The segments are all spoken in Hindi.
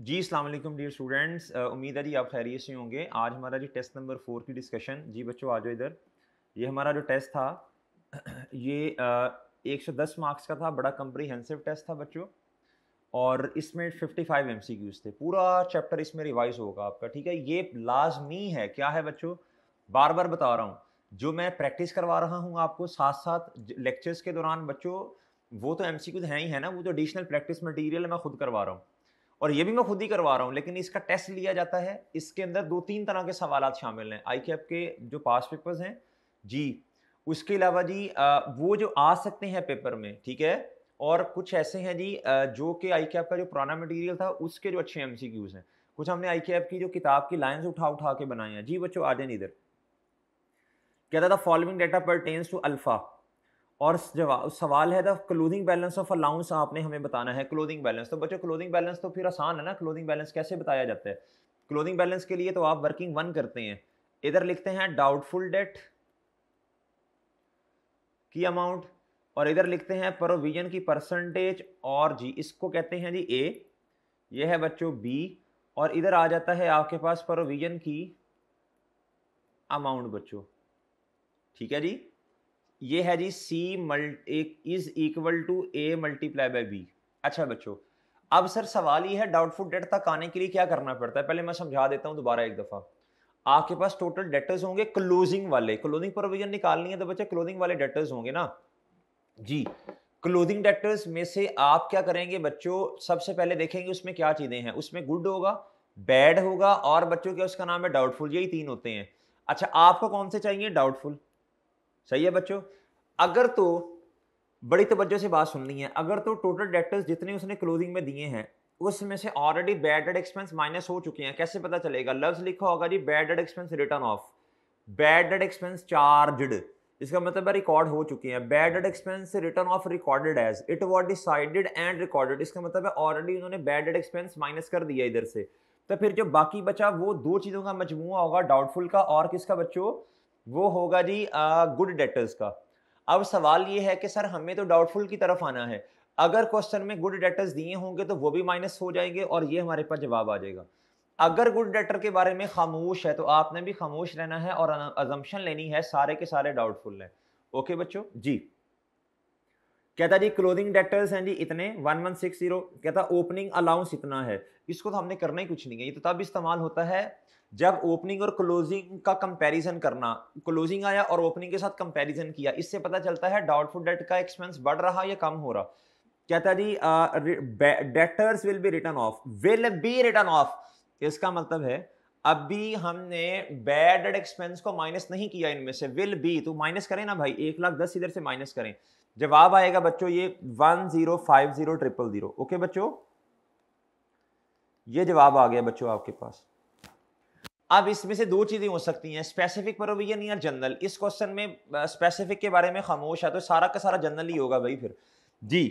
जी, अस्सलाम वालेकुम डियर स्टूडेंट्स। उम्मीद है जी आप खैरियत से होंगे। आज हमारा जी टेस्ट नंबर 4 की डिस्कशन। जी बच्चों आ जाओ इधर। ये हमारा जो टेस्ट था ये 110 मार्क्स का था, बड़ा कम्प्रीहेंसिव टेस्ट था बच्चों। और इसमें 55 एमसीक्यूज थे। पूरा चैप्टर इसमें रिवाइज होगा आपका, ठीक है। ये लाजमी है, क्या है बच्चों, बार बार बता रहा हूँ, जो मैं प्रैक्टिस करवा रहा हूँ आपको साथ साथ लेक्चर्स के दौरान बच्चों, वो तो एमसीक्यूज हैं ही है ना, वो तो एडिशनल प्रैक्टिस मटेरियल मैं खुद करवा रहा हूँ। और ये भी मैं खुद ही करवा रहा हूँ, लेकिन इसका टेस्ट लिया जाता है। इसके अंदर 2-3 तरह के सवाल शामिल हैं आई कैप के जो पास पेपर्स हैं जी। उसके अलावा जी वो जो आ सकते हैं पेपर में, ठीक है। और कुछ ऐसे हैं जी जो कि आई कैप का जो पुराना मटेरियल था उसके जो अच्छे एमसीक्यूज हैं। कुछ हमने आई कैप की जो किताब की लाइंस उठा उठा के बनाए हैं। जी बच्चों आ जाए इधर। कहता था following data pertains to alpha. और जवाब सवाल है the closing balance of allowance, आपने हमें बताना है क्लोथिंग बैलेंस। तो बच्चों क्लोथिंग बैलेंस तो फिर आसान है ना, क्लोथिंग बैलेंस कैसे बताया जाता है। क्लोथिंग बैलेंस के लिए तो आप वर्किंग वन करते हैं, इधर लिखते हैं डाउटफुल डेट की अमाउंट, और इधर लिखते हैं प्रोविजन की परसेंटेज, और जी इसको कहते हैं जी ए, ये है बच्चों बी, और इधर आ जाता है आपके पास प्रोविजन की अमाउंट बच्चों, ठीक है जी। ये है जी C is equal to A multiply by B. अच्छा बच्चों, अब सर सवाल ये है डाउटफुल डेट तक आने के लिए क्या करना पड़ता है, पहले मैं समझा देता हूं दोबारा एक दफा। आपके पास टोटल डेटर्स होंगे क्लोजिंग वाले, क्लोजिंग प्रोविजन निकालनी है तो बच्चे क्लोजिंग वाले डेटर्स होंगे ना जी। क्लोजिंग डेटर्स में से आप क्या करेंगे बच्चों, सबसे पहले देखेंगे उसमें क्या चीजें हैं। उसमें गुड होगा, बैड होगा, और बच्चों क्या उसका नाम है डाउटफुल, यही तीन होते हैं। अच्छा आपको कौन से चाहिए, डाउटफुल, सही है बच्चों। अगर तो बड़ी तवज्जो से बात सुननी है, अगर तो टोटल डेटर्स जितने उसने क्लोजिंग में दिए हैं उसमें से already bad debt expense minus हो चुके हैं, कैसे पता चलेगा, लफ्ज लिखा होगा जी bad debt expense written off, bad debt expense charged, इसका मतलब है रिकॉर्ड हो चुके हैं। Bad debt expense written off recorded as it was decided and recorded, इसका मतलब है ऑलरेडी उन्होंने बैड डेट एक्सपेंस माइनस कर दिया इधर से। तो फिर जो बाकी बचा वो दो चीजों का मजमुआ होगा, डाउटफुल का और किसका बच्चों, वो होगा जी गुड डेटर्स का। अब सवाल ये है कि सर हमें तो डाउटफुल की तरफ आना है, अगर क्वेश्चन में गुड डेटर्स दिए होंगे तो वो भी माइनस हो जाएंगे और ये हमारे पास जवाब आ जाएगा। अगर गुड डेटर के बारे में खामोश है तो आपने भी खामोश रहना है और अजम्पशन लेनी है सारे के सारे डाउटफुल हैं। ओके बच्चों जी। कहता जी क्लोजिंग डेटर्स हैं जी इतने 1160, कहता ओपनिंग अलाउंस इतना है। इसको तो हमने करना ही कुछ नहीं है, ये तो तब इस्तेमाल होता है जब ओपनिंग और क्लोजिंग का कंपैरिजन करना, क्लोजिंग आया और ओपनिंग के साथ कंपैरिजन किया, इससे पता चलता है डाउटफुल डेट का एक्सपेंस बढ़ रहा या कम हो रहा। कहता जी debtors will be return off, will be return off, इसका मतलब है अभी हमने बैड डेट एक्सपेंस को माइनस नहीं किया इनमें से, विल बी तो माइनस करें ना भाई, 1,10,000 इधर से माइनस करें, जवाब आएगा बच्चों ये 1050,000। ओके बच्चों, ये जवाब आ गया बच्चों आपके पास। अब इसमें से दो चीजें हो सकती हैं, स्पेसिफिक प्रोविजन या जनरल। इस क्वेश्चन में स्पेसिफिक के बारे में खामोश है तो सारा का सारा जनरल ही होगा भाई फिर जी।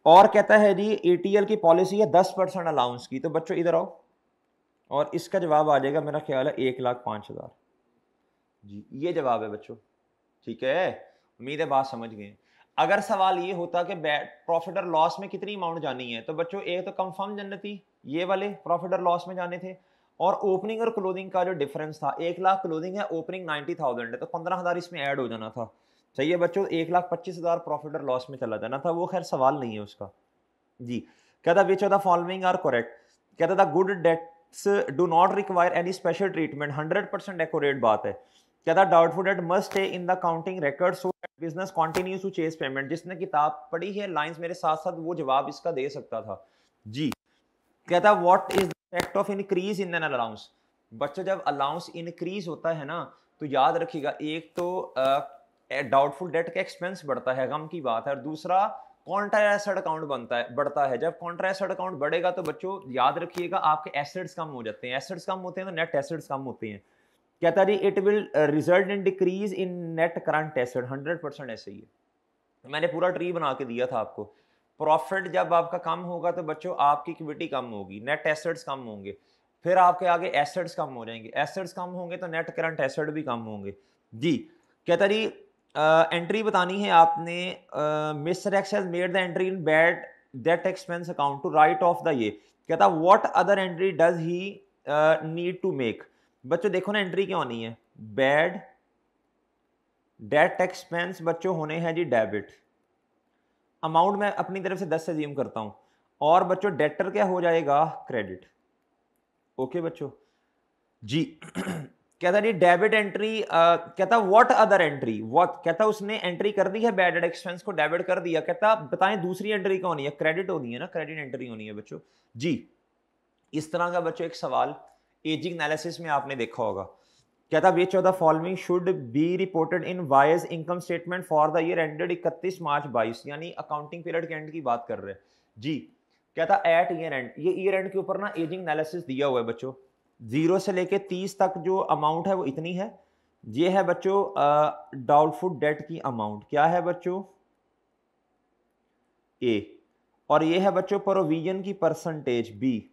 और कहता है जी एटीएल की पॉलिसी है 10% अलाउंस की, तो बच्चों इधर आओ, और इसका जवाब आ जाएगा मेरा ख्याल है 1,05,000 जी, ये जवाब है बच्चों, ठीक है। उम्मीद है बात समझ गए। अगर सवाल ये होता कि प्रॉफिट और लॉस में कितनी अमाउंट जानी है, तो बच्चों एक तो कंफर्म जाननी थी, ये वाले प्रॉफिट और लॉस में जाने थे, और ओपनिंग और क्लोजिंग का जो डिफरेंस था, 1,00,000 क्लोजिंग है, ओपनिंग 90,000 है, तो 15,000 इसमें ऐड हो जाना था। सही है बच्चों, 1,25,000 प्रॉफिट और लॉस में चला जाना था, वो खैर सवाल नहीं है उसका जी। कहता which of the following are correct, कहता था good debts do not require any special treatment, 100% accurate बात है। कहता doubtful debt must stay in the counting record so that business continues to chase payment, जिसने किताब पढ़ी है लाइंस मेरे साथ साथ वो जवाब इसका दे सकता था जी। कहता what is the effect of increase in an allowance, बच्चों जब अलाउंस इंक्रीज होता है ना तो याद रखिएगा, एक तो डाउटफुल डेट का एक्सपेंस बढ़ता है, गम की बात है, और दूसरा कॉन्ट्रा एसेट अकाउंट बनता है, बढ़ता है। जब कॉन्ट्रा एसेट अकाउंट बढ़ेगा तो बच्चों याद रखिएगा आपके एसेट्स कम हो जाते हैं, एसेट्स कम होते हैं तो नेट एसेट्स कम होते हैं। कहता जी it will result in decrease in net current asset, 100% ऐसे ही है। मैंने पूरा ट्री बना के दिया था आपको। प्रॉफिट जब आपका कम होगा तो बच्चों आपकी इक्विटी कम होगी, नेट एसेट्स कम होंगे, फिर आपके आगे एसेट्स कम हो जाएंगे, एसेट्स कम होंगे तो नेट करंट एसेट भी कम होंगे जी। कहता जी एंट्री बतानी है आपने, mister X has made the entry in bad debt expense account to write off the ये, कहता what other entry does he need to make. बच्चों देखो ना एंट्री क्या होनी है, बैड डेट एक्सपेंस बच्चों होने हैं जी डेबिट, अमाउंट मैं अपनी तरफ से 10 से अज्यूम करता हूं, और बच्चों डेटर क्या हो जाएगा, क्रेडिट। ओके बच्चों जी कहता जी डेबिट एंट्री, कहता व्हाट अदर एंट्री, व्हाट कहता उसने एंट्री कर दी है बैड डेट एक्सपेंस को डेबिट कर दिया, कहता बताएं दूसरी एंट्री कौन होनी है, क्रेडिट होनी है ना, क्रेडिट एंट्री होनी है बच्चों जी। इस तरह का बच्चों एक सवाल एजिंग एनालिसिस में आपने देखा होगा। कहता which of the following should be reported in wise income statement for the year ended 31 मार्च 22, यानी अकाउंटिंग पीरियड के एंड की बात कर रहे हैं जी। कहता एट ईयर एंड, ये ईयर एंड के ऊपर ना एजिंग एनालिसिस दिया हुआ है बच्चों, 0 से लेके 30 तक जो अमाउंट है वो इतनी है। ये है बच्चों डाउटफुल डेट की अमाउंट, क्या है बच्चों ए, और ये है बच्चों प्रोविजन की परसेंटेज बी।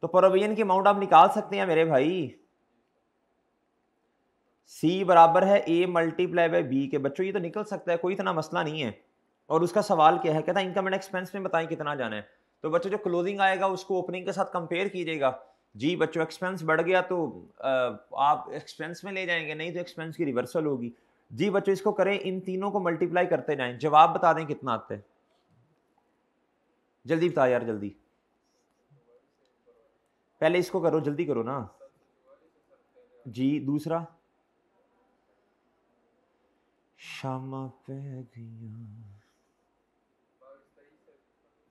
तो प्रोविजन की अमाउंट आप निकाल सकते हैं मेरे भाई, सी बराबर है ए मल्टीप्लाई बाय बी के, बच्चों ये तो निकल सकता है, कोई इतना मसला नहीं है। और उसका सवाल क्या है, कहता है इनकम एंड एक्सपेंस में बताएं कितना जाना है। तो बच्चों जो क्लोजिंग आएगा उसको ओपनिंग के साथ कंपेयर कीजिएगा जी। बच्चों एक्सपेंस बढ़ गया तो आप एक्सपेंस में ले जाएंगे, नहीं तो एक्सपेंस की रिवर्सल होगी जी। बच्चों इसको करें, इन तीनों को मल्टीप्लाई करते जाएं, जवाब बता दें कितना आता है, जल्दी बता यार जल्दी, पहले इसको करो, जल्दी करो ना जी। दूसरा शामा पे गया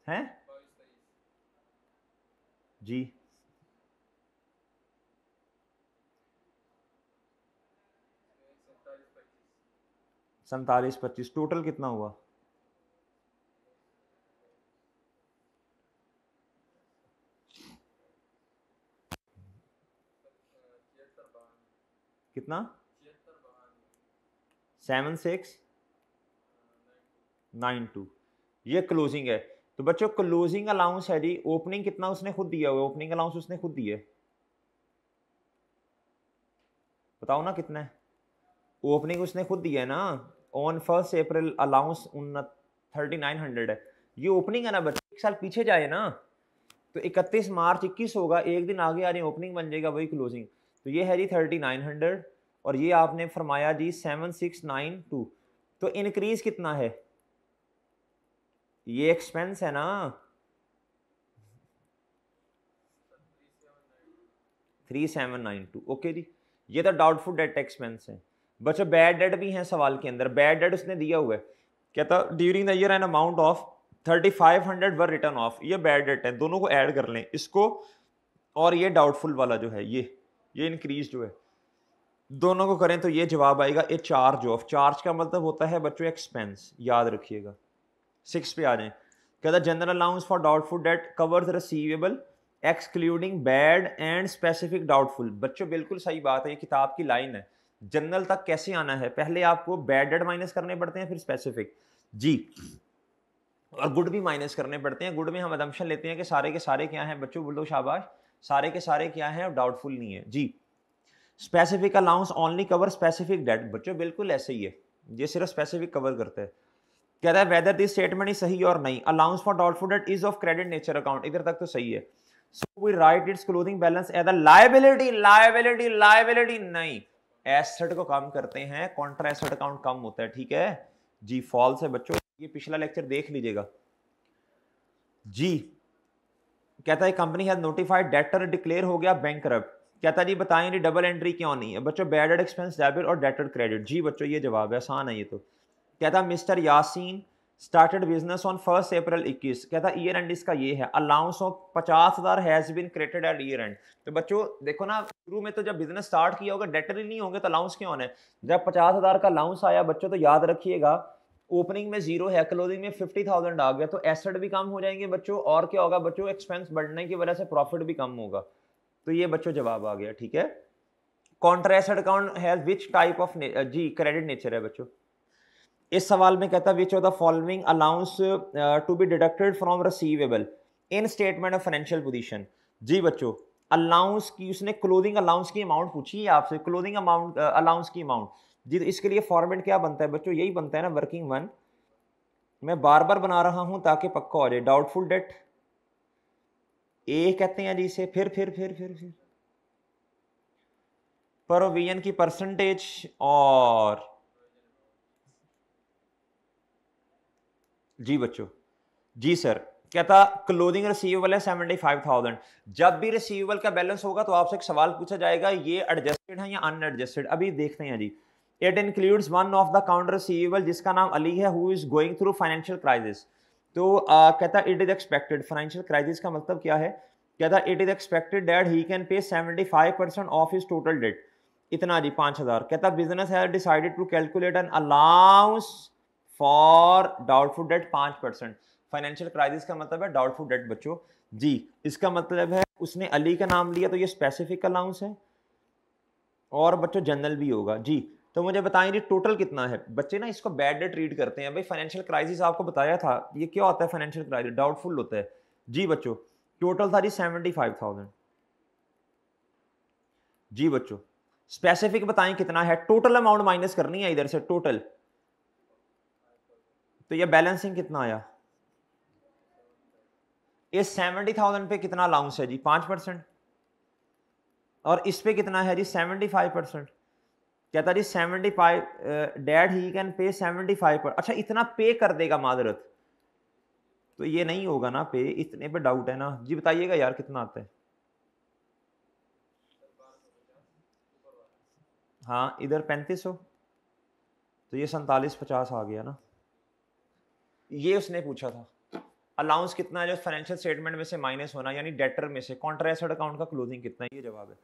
है जी, 47-25 टोटल कितना हुआ, कितना 7692, ये क्लोजिंग है। तो बच्चों क्लोजिंग अलाउंस है जी, ओपनिंग कितना उसने खुद दिया हुआ है, ओपनिंग अलाउंस उसने खुद दिया है, बताओ ना कितना है, ओपनिंग उसने खुद दिया है ना, ऑन 1 अप्रैल अलाउंस 3900 है, ये ओपनिंग है ना बच्चों। एक साल पीछे जाए ना तो 31 मार्च 21 होगा, एक दिन आगे आ रही ओपनिंग बन जाएगा वही क्लोजिंग। तो ये है जी 3900, और ये आपने फरमाया जी 7692। तो इंक्रीज कितना है, ये एक्सपेंस है ना, 3792। ओके जी, ये तो डाउटफुल डेट एक्सपेंस है बच्चों। बैड डेट भी है सवाल के अंदर, बैड डेट उसने दिया हुआ है, कहता during the year an amount of 3500 were return of, ये बैड डेट है, दोनों को ऐड कर लें इसको, और ये डाउटफुल वाला जो है ये इंक्रीज जो है, दोनों को करें तो ये जवाब आएगा ए चार्ज ऑफ। चार्ज का मतलब होता है बच्चों एक्सपेंस, याद रखिएगा। 6 पे आ जाए, कहता general allowance for doubtful date covers receivable excluding bad and specific doubtful. बच्चों बिल्कुल सही बात है, ये किताब की लाइन है। जनरल तक कैसे आना है, पहले आपको बैड डेट माइनस करने पड़ते हैं, फिर स्पेसिफिक जी, और गुड भी माइनस करने पड़ते हैं। गुड में हम अदम्पशन लेते हैं कि सारे के सारे क्या हैं बच्चों, बोलो शाबाश, सारे के सारे क्या हैं, डाउटफुल नहीं है जी। Specific allowance only cover specific debt, बच्चों बिल्कुल ऐसे ही है, ये सिर्फ स्पेसिफिक कवर करता है। कहता है वेदर दिस स्टेटमेंट इज सही और नहीं, allowance for doubtful debt is of credit nature account, इधर तक तो सही है। So we write its closing balance as a liability, liability liability नहीं, एसेट को कम करते हैं, कॉन्ट्रा एसेट अकाउंट कम होता है, ठीक है जी। फॉल्स है बच्चों, ये पिछला लेक्चर देख लीजिएगा जी। कहता है company has notified debtor declare हो गया बैंकरप्ट, कहता जी बताएं जी डबल एंट्री क्यों नहीं है बच्चों, बैड डेट एक्सपेंस डेबिट और डेटर क्रेडिट जी। बच्चों ये जवाब है, आसान है ये तो। कहता mister Yasin started business on 1 April 21, कहता ईयर एंड इसका ये है, allowance of 50,000 has been created at year end. तो बच्चों देखो ना, शुरू में तो जब बिजनेस स्टार्ट किया होगा डेटर ही नहीं होंगे तो अलाउंस क्यों होना है। जब 50,000 का अलाउंस आया बच्चों, तो याद रखिएगा ओपनिंग में 0 है, क्लोजिंग में 50,000 आ गया, तो एसेट भी कम हो जाएंगे बच्चों, और क्या होगा बच्चों, एक्सपेंस बढ़ने की वजह से प्रॉफिट भी कम होगा। तो ये बच्चों जवाब आ गया, ठीक है। Contra asset account has which type of जी, क्रेडिट नेचर है बच्चों। इस सवाल में कहता which of the following allowance to be deducted from receivable in statement of financial position जी। बच्चों अलाउंस की उसने क्लोजिंग अलाउंस की अमाउंट पूछी है आपसे, क्लोजिंग अमाउंट अलाउंस की अमाउंट जी। तो इसके लिए फॉर्मेट क्या बनता है बच्चों, यही बनता है ना, वर्किंग वन। मैं बार बार बना रहा हूं ताकि पक्का हो जाए, डाउटफुल डेट ए कहते हैं जी इसे, फिर प्रोविजन की परसेंटेज और जी बच्चों, जी सर। कहता क्लोजिंग रिसीवेबल है 75,000। जब भी रिसीवेबल का बैलेंस होगा तो आपसे एक सवाल पूछा जाएगा ये एडजस्टेड है या अनएडजस्टेड। अभी देखते हैं जी। It includes one of the counter receivable जिसका नाम अली है, who is going through financial crisis. तो कहता it is expected, financial crisis का मतलब क्या है? कहता it is expected that he can pay 75% of his total date. इतना जी 5,000। कहता business has decided to calculate an allowance for doubtful debt 5%। Financial crisis का मतलब है डाउटफुल डेट बच्चों जी। इसका मतलब है उसने अली का नाम लिया तो ये स्पेसिफिक अलाउंस है और बच्चों जनरल भी होगा जी। तो मुझे बताएं जी टोटल कितना है। बच्चे ना इसको बैड डेट रीड करते हैं। भाई फाइनेंशियल क्राइसिस आपको बताया था, ये क्या होता है फाइनेंशियल क्राइसिस? डाउटफुल होता है जी बच्चों। टोटल था जी 75,000 जी बच्चों। स्पेसिफिक बताएं कितना है। टोटल अमाउंट माइनस करनी है इधर से टोटल। तो ये बैलेंसिंग कितना आया? इस 70,000 पे कितना अलाउंस है जी? 5%। और इस पे कितना है जी? 75%। कहता जी 75 डैड ही कैन पे 75 अच्छा इतना पे कर देगा मादरत, तो ये नहीं होगा ना पे, इतने पे डाउट है ना जी। बताइएगा यार कितना आता है? हाँ इधर 3500, तो ये 4750 आ गया ना। ये उसने पूछा था अलाउंस कितना है जो फाइनेंशियल स्टेटमेंट में से माइनस होना, यानी डेटर में से कॉन्ट्रा एसेट अकाउंट का क्लोजिंग कितना है, ये जवाब है।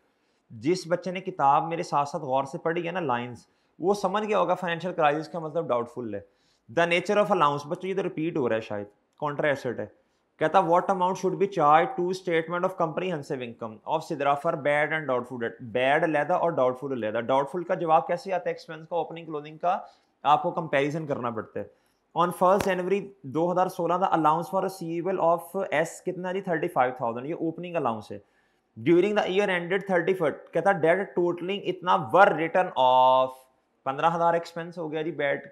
जिस बच्चे ने किताब मेरे साथ साथ गौर से पढ़ी है ना लाइंस, वो समझ गया होगा फाइनेंशियल क्राइसिस का मतलब डाउटफुल है। द नेचर ऑफ अलाउंस बच्चों ये तो रिपीट हो रहा है शायद, कॉन्ट्रा एसेट है। कहता what amount should be charge to statement of comprehensive income of Sidra for bad and doubtful debt. Bad लेदा और डाउटफुल लेदा। डाउटफुल का जवाब कैसे आता है? एक्सपेंस का ओपनिंग क्लोजिंग का आपको कंपैरिजन करना पड़ता है। On 1 January 2016 the allowance for receivable of S कितना जी? 35,000। ये ओपनिंग अलाउंस है। During the year ended 31st कहता डेट टोटलिंग इतना वर रिटर्न ऑफ 15,000 एक्सपेंस हो गया जी बैड।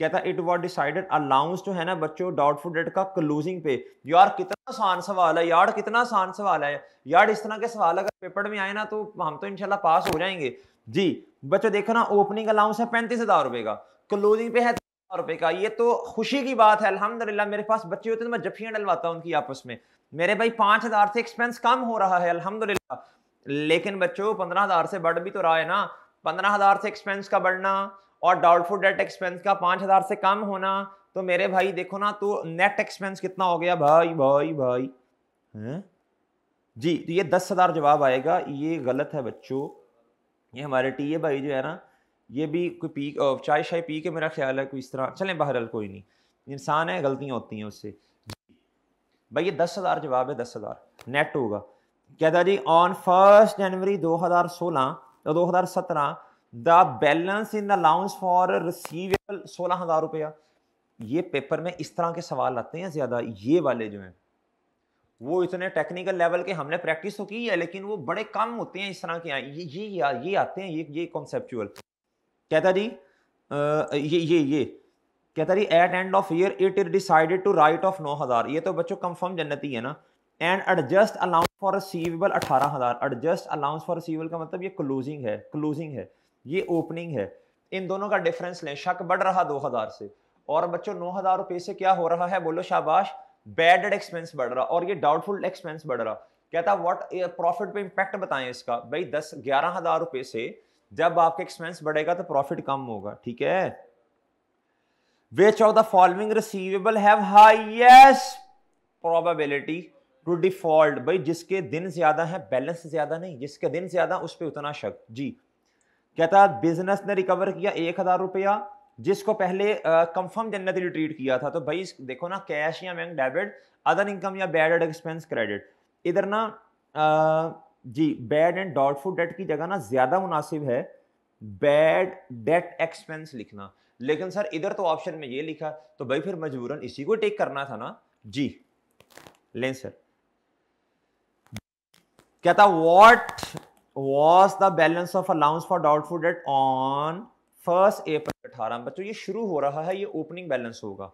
कहता इट वॉज डिसाइडेड अलाउंस जो है ना बच्चों डाउटफुल डेट का क्लोजिंग पे। यार कितना आसान सवाल है यार, कितना आसान सवाल है यार। इस तरह के सवाल अगर पेपर में आए ना तो हम तो इंशाल्लाह पास हो जाएंगे जी। बच्चों देखो ना ओपनिंग अलाउंस है 35,000 रुपए का, क्लोजिंग पे है 10,000 रुपए का। ये तो खुशी की बात है अल्हम्दुलिल्लाह। मेरे पास बच्चे होते तो मैं जफ्फियां डलवाता उनकी आपस में। मेरे भाई 5,000 से एक्सपेंस कम हो रहा है अल्हम्दुलिल्लाह। लेकिन बच्चों 15,000 से बढ़ भी तो रहा है ना। 15,000 से एक्सपेंस का बढ़ना और डाउटफुल डेट एक्सपेंस का 5,000 से कम होना, तो मेरे भाई देखो ना तो नेट एक्सपेंस कितना हो गया भाई भाई भाई है जी। तो ये 10,000 जवाब आएगा। ये गलत है बच्चों। ये हमारे टीए भाई जो है ना, ये भी कोई पी चाय शाय पी के मेरा ख्याल है कोई इस तरह चलें। बहरहाल कोई नहीं, इंसान है, गलतियां होती हैं उससे भाई। ये 10,000 जवाब है, 10,000 नेट होगा। कहता जी on 1 January 2016 2017 the balance in the allowance for receivable 16,000 रुपया। ये पेपर में इस तरह के सवाल आते हैं ज्यादा, ये वाले जो हैं वो इतने टेक्निकल लेवल के हमने प्रैक्टिस तो की है लेकिन वो बड़े कम होते हैं इस तरह के। ये आते हैं ये कॉन्सेप्चुअल। कहता जी ये कहता जी at end of year it is decided to write off 9,000। ये तो बच्चों कंफर्म जन्नती है ना। And adjust allowance for receivable 18,000। Adjust allowance for receivable का मतलब ये क्लोजिंग है, ये ओपनिंग है। इन दोनों का डिफरेंस लें। शक बढ़ रहा 2,000 से और बच्चों 9,000 रुपए से क्या हो रहा है? बोलो शाबाश। बैड एक्सपेंस बढ़ रहा और ये डाउटफुल एक्सपेंस बढ़ रहा। कहता व्हाट प्रॉफिट पे इंपैक्ट बताएं इसका। भाई 11,000 रुपए से जब आपके एक्सपेंस बढ़ेगा तो प्रॉफिट कम होगा, ठीक है। Which of the following receivable have highest probability to default? भाई जिसके दिन ज्यादा है, बैलेंस ज्यादा नहीं, जिसके दिन ज्यादा उस पर उतना शक जी। कहता बिजनेस ने रिकवर किया 1,000 रुपया जिसको पहले कंफर्म जन्नती ट्रीट किया था। तो भाई देखो ना कैश या बैंक डेबिट, अदर इनकम या बैड एक्सपेंस क्रेडिट। इधर ना जी बैड एंड डाउटफुल डेट की जगह ना ज्यादा मुनासिब है बैड डेट एक्सपेंस लिखना। लेकिन सर इधर तो ऑप्शन में ये लिखा, तो भाई फिर मजबूरन इसी को टेक करना था ना जी। लें सर। कहता what was the balance of allowance for doubtful date on 1 अप्रैल 18। बच्चों ये शुरू हो रहा है, ये ओपनिंग बैलेंस होगा,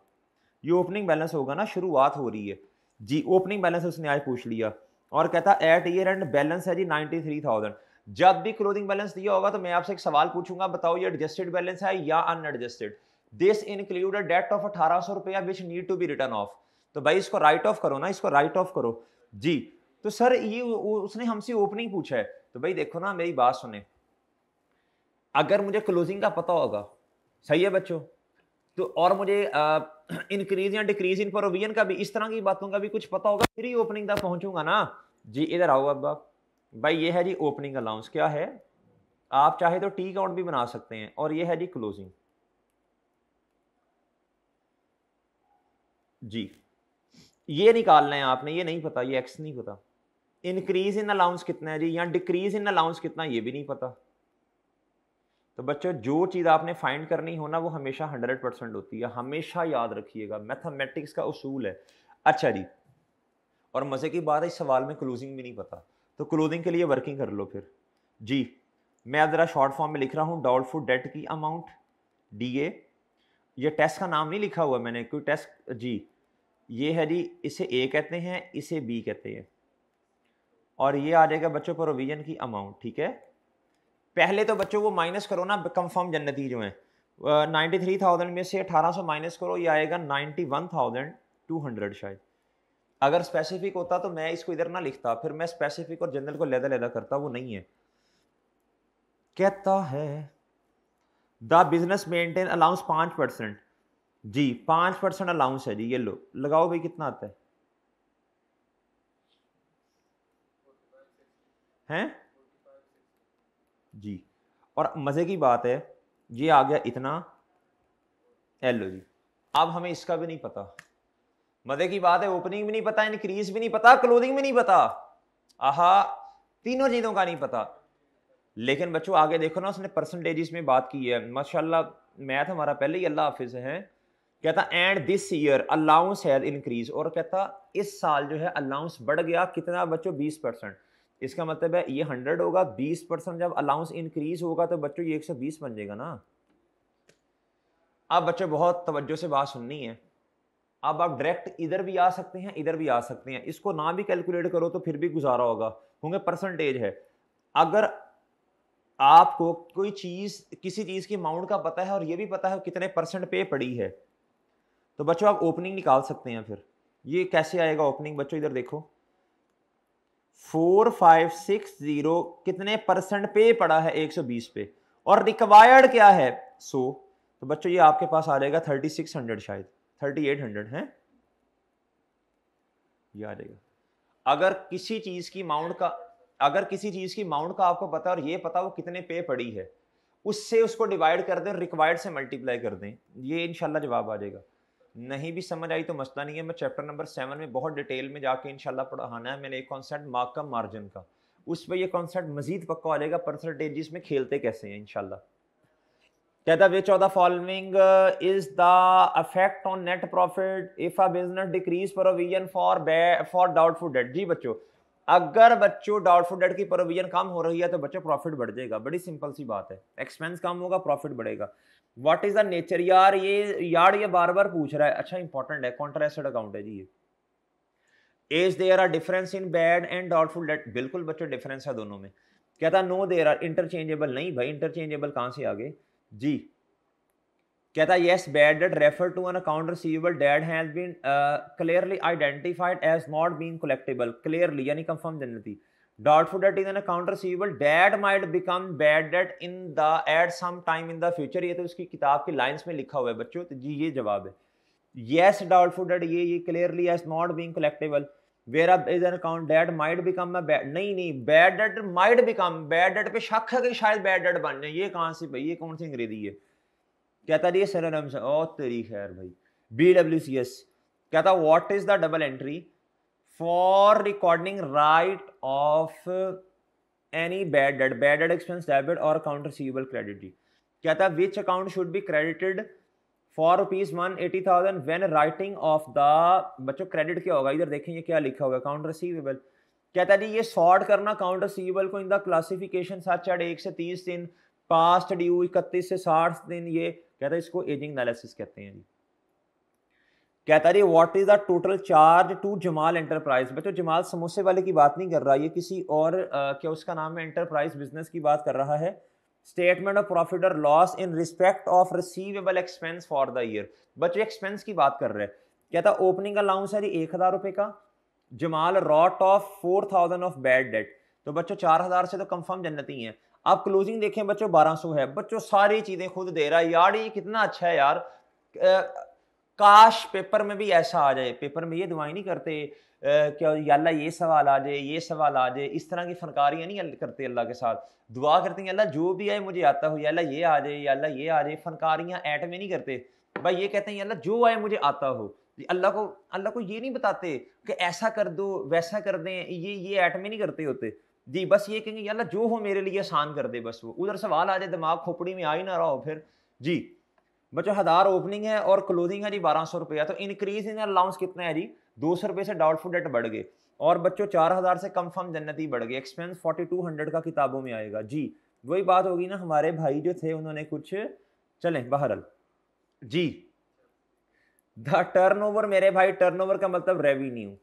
ये ओपनिंग बैलेंस होगा ना, शुरुआत हो रही है जी। ओपनिंग बैलेंस उसने आज पूछ लिया। और कहता एट ईयर एंड बैलेंस है जी 93,000। जब भी क्लोजिंग बैलेंस दिया होगा तो मैं आपसे एक सवाल पूछूंगा, बताओ ये एडजस्टेड बैलेंस है या unadjusted. This include a debt of 1800 रुपया which need to be return off. तो भाई इसको राइट ऑफ करो ना, इसको राइट ऑफ करो जी। तो सर ये उसने हमसे ओपनिंग पूछा है, तो भाई देखो ना मेरी बात सुने, अगर मुझे क्लोजिंग का पता होगा, सही है बच्चों, तो और मुझे इंक्रीज या डिक्रीज इन प्रोविजन का भी, इस तरह की बातों का भी कुछ पता होगा, फिर ही ओपनिंग तक पहुंचूंगा ना जी। इधर आओ अब भाई, ये है जी ओपनिंग अलाउंस, क्या है, आप चाहे तो टी काउंट भी बना सकते हैं, और ये है जी क्लोजिंग जी। ये निकालना है आपने, ये नहीं पता, ये एक्स नहीं पता। इंक्रीज इन अलाउंस कितना है जी, या डिक्रीज इन अलाउंस कितना, ये भी नहीं पता। तो बच्चों जो चीज़ आपने फाइंड करनी हो ना, वो हमेशा 100% होती है, हमेशा याद रखिएगा, मैथमेटिक्स का उसूल है। अच्छा जी, और मज़े की बात है इस सवाल में क्लोजिंग भी नहीं पता, तो क्लोजिंग के लिए वर्किंग कर लो फिर जी। मैं अब ज़रा शॉर्ट फॉर्म में लिख रहा हूँ, डाउटफुल डेट की अमाउंट DA। ये टेस्ट का नाम नहीं लिखा हुआ मैंने, कोई टेस्ट जी। ये है जी, इसे A कहते हैं, इसे B कहते हैं, और ये आ जाएगा बच्चों प्रोविजन की अमाउंट, ठीक है। पहले तो बच्चों वो माइनस करो ना, कंफर्म जन्नती जो है 93,000 में से 1800 माइनस करो, ये आएगा 91,200 शायद। अगर स्पेसिफिक होता तो मैं इसको इधर ना लिखता, फिर मैं स्पेसिफिक और जनरल को लैदा लैदा करता, वो नहीं है। कहता है द बिजनेस मेंटेन अलाउंस 5% जी, 5% अलाउंस है जी। ये लो लगाओ भाई, कितना आता है हैं जी। और मजे की बात है, ये आ गया इतना, लो जी। अब हमें इसका भी नहीं पता, मजे की बात है, ओपनिंग भी नहीं पता, इंक्रीज भी नहीं पता, क्लोजिंग भी नहीं पता, आहा, तीनों चीजों का नहीं पता। लेकिन बच्चों आगे देखो ना, उसने परसेंटेजेस में बात की है, माशाल्लाह मैथ हमारा पहले ही अल्लाह हाफिज है। कहता and this year allowance has increase, और कहता इस साल जो है अलाउंस बढ़ गया, कितना बच्चों 20%। इसका मतलब है ये 100 होगा, 20% जब अलाउंस इंक्रीज होगा तो बच्चों ये 120 बन जाएगा ना। अब बच्चों बहुत तवज्जो से बात सुननी है, अब आप डायरेक्ट इधर भी आ सकते हैं, इधर भी आ सकते हैं, इसको ना भी कैलकुलेट करो तो फिर भी गुजारा होगा, क्योंकि परसेंटेज है। अगर आपको कोई चीज, किसी चीज की अमाउंट का पता है और ये भी पता है कितने परसेंट पे पड़ी है, तो बच्चों आप ओपनिंग निकाल सकते हैं। फिर ये कैसे आएगा ओपनिंग, बच्चों इधर देखो, 4560 कितने परसेंट पे पड़ा है 120 पे, और रिक्वायर्ड क्या है 100, तो बच्चों ये आपके पास आ जाएगा 3600 शायद 3800 है, ये आ जाएगा। अगर किसी चीज की अमाउंट का, अगर किसी चीज की अमाउंट का आपको पता और ये पता वो कितने पे पड़ी है, उससे उसको डिवाइड कर दें, रिक्वायर्ड से मल्टीप्लाई कर दें, ये इंशाल्लाह जवाब आ जाएगा। नहीं भी समझ आई तो मसला नहीं है, मैं चैप्टर नंबर 7 में बहुत डिटेल में जाके इंशाल्लाह पढ़ाना है मैंने एक कॉन्सेप्ट मार्कअप मार्जिन का, उस पर यह कॉन्सेप्ट मजीद पक्का आ जाएगा, परसेंटेजेस में खेलते कैसे हैं इंशाल्लाह। कहता which of the following is the effect on net profit if a business decrease provision for doubtful debt. जी बच्चों, अगर बच्चों डाउटफुल डेट की प्रोविजन कम हो रही है तो बच्चों प्रॉफिट बढ़ जाएगा, बड़ी सिंपल सी बात है, एक्सपेंस कम होगा प्रॉफिट बढ़ेगा। व्हाट इज द नेचर, यार ये बार बार पूछ रहा है, अच्छा इंपॉर्टेंट है, कॉन्ट्रा एसेट अकाउंट है जी ये। Is there are difference in bad and doubtful debt, बिल्कुल बच्चों डिफरेंस है दोनों में। कहता नो देयर आर, इंटरचेंजेबल नहीं भाई, इंटरचेंजेबल कहां से आगे जी। कहता yes, bad debt refer to an account receivable that has been clearly identified as not being collectible, clearly यानी कंफर्म जन्नती। Doubtful debt is an account receivable that might become bad debt in the at some time in the future, ये तो उसकी किताब की लाइंस में लिखा हुआ है बच्चों, तो जी ये जवाब है। यस डाउटफुल डेट ये clearly as not being collectable, where is an account that might become a bad, नहीं bad debt might become, bad debt पे शक है कि शायद बैड डेट बन जाए, ये कहां से भाई, ये कौन सी अंग्रेजी है। कहता जी सिनोनिम से, ओ तेरी खैर भाई, BWCS। कहता what is the double entry for recording right of any bad debt expense debit और अकाउंट रिसीवेबल क्रेडिट। जी कहता which account should be credited for ₹180,000 when writing of the, बच्चों क्रेडिट क्या होगा इधर देखें, ये क्या लिखा होगा, अकाउंट रिसीवेबल। कहता जी ये सॉर्ट करना अकाउंट रिसीवेबल को in the classification such at 1 से 30 दिन, पास्ट ड्यू 31 से 60 दिन, ये कहता है इसको एजिंग एनालिसिस कहते हैं जी। कहता है what is the total charge to Jamal Enterprise. बच्चों जमाल समोसे वाले की बात नहीं कर रहा, ये किसी और क्या उसका नाम है, एंटरप्राइज बिजनेस की बात कर रहा है। स्टेटमेंट ऑफ प्रॉफिट और loss in respect of receivable expense for the year. बच्चों एक्सपेंस की बात कर रहे हैं। कहता ओपनिंग अलाउंस है जी 1000 रुपए का, Jamal wrote off 4000 of bad debt. तो बच्चों 4000 से तो कंफर्म जन्नती है। आप क्लोजिंग देखें बच्चों 1200 है। बच्चों सारी चीजें खुद दे रहा है यार, ये कितना अच्छा है यार। काश पेपर में भी ऐसा आ जाए। पेपर में ये दुआएं नहीं करते क्या या अल्लाह ये सवाल आ जाए, ये सवाल आ जाए, इस तरह की फनकारियां नहीं करते अल्लाह के साथ। दुआ करते हैं अल्लाह जो भी आए मुझे आता हो, या अल्लाह ये आ जाए, या अल्लाह ये आ जाए। फनकारियां ऐट में नहीं करते भाई, ये कहते हैं अल्लाह जो आए मुझे आता हो। अल्लाह को ये नहीं बताते कि ऐसा कर दो वैसा कर दें, ये ऐट में नहीं करते होते जी। बस ये कहेंगे अल्लाह जो हो मेरे लिए आसान कर दे, बस वो उधर सवाल आ जाए दिमाग खोपड़ी में आ ही ना रहा हो फिर जी। बच्चों 1000 ओपनिंग है और क्लोजिंग है जी 1200 रुपया। तो इंक्रीज इन अलाउंस कितना है जी 200 रुपए से डाउटफुल डेट बढ़ गए। और बच्चों 4000 से कंफर्म जन्नती बढ़ गए। एक्सपेंस 4200 का किताबों में आएगा जी। वही बात होगी ना, हमारे भाई जो थे उन्होंने कुछ चलें बहरल जी। द टर्नओवर मेरे भाई, टर्नओवर का मतलब revenue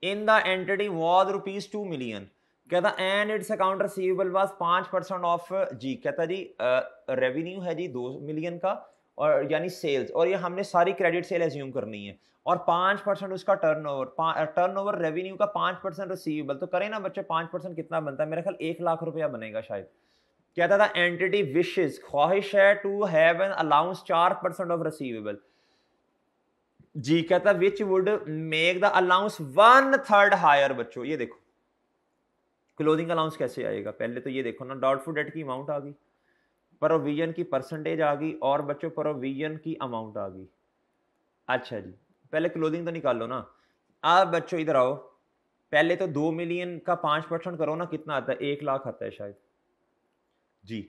in the entity was ₹2 million. कहता and its account receivable was 5% of जी। कहता जी रेवेन्यू है जी 2 मिलियन का, और यानी सेल्स, और ये हमने सारी क्रेडिट सेल एज्यूम करनी है, और 5% उसका टर्नओवर। टर्नओवर रेवेन्यू का 5% रिसीवेबल। तो करें ना बच्चे 5% कितना बनता है, मेरे ख्याल 1 लाख रुपया बनेगा शायद। कहता था एंटिटी विशेस ख्वाहिश है to have an allowance 4% of receivable जी। कहता which would make the allowance 1/3 higher. बच्चों ये देखो क्लोजिंग अलाउंस कैसे आएगा, पहले तो ये देखो ना, डाउटफुल डेट की अमाउंट आ गई, प्रोविजन की परसेंटेज आ गई, और बच्चों प्रोविजन की अमाउंट आ गई। अच्छा जी पहले क्लोजिंग तो निकाल लो ना। अब बच्चों इधर आओ, पहले तो 2 मिलियन का 5% करो ना, कितना आता है, 1 लाख आता है शायद जी।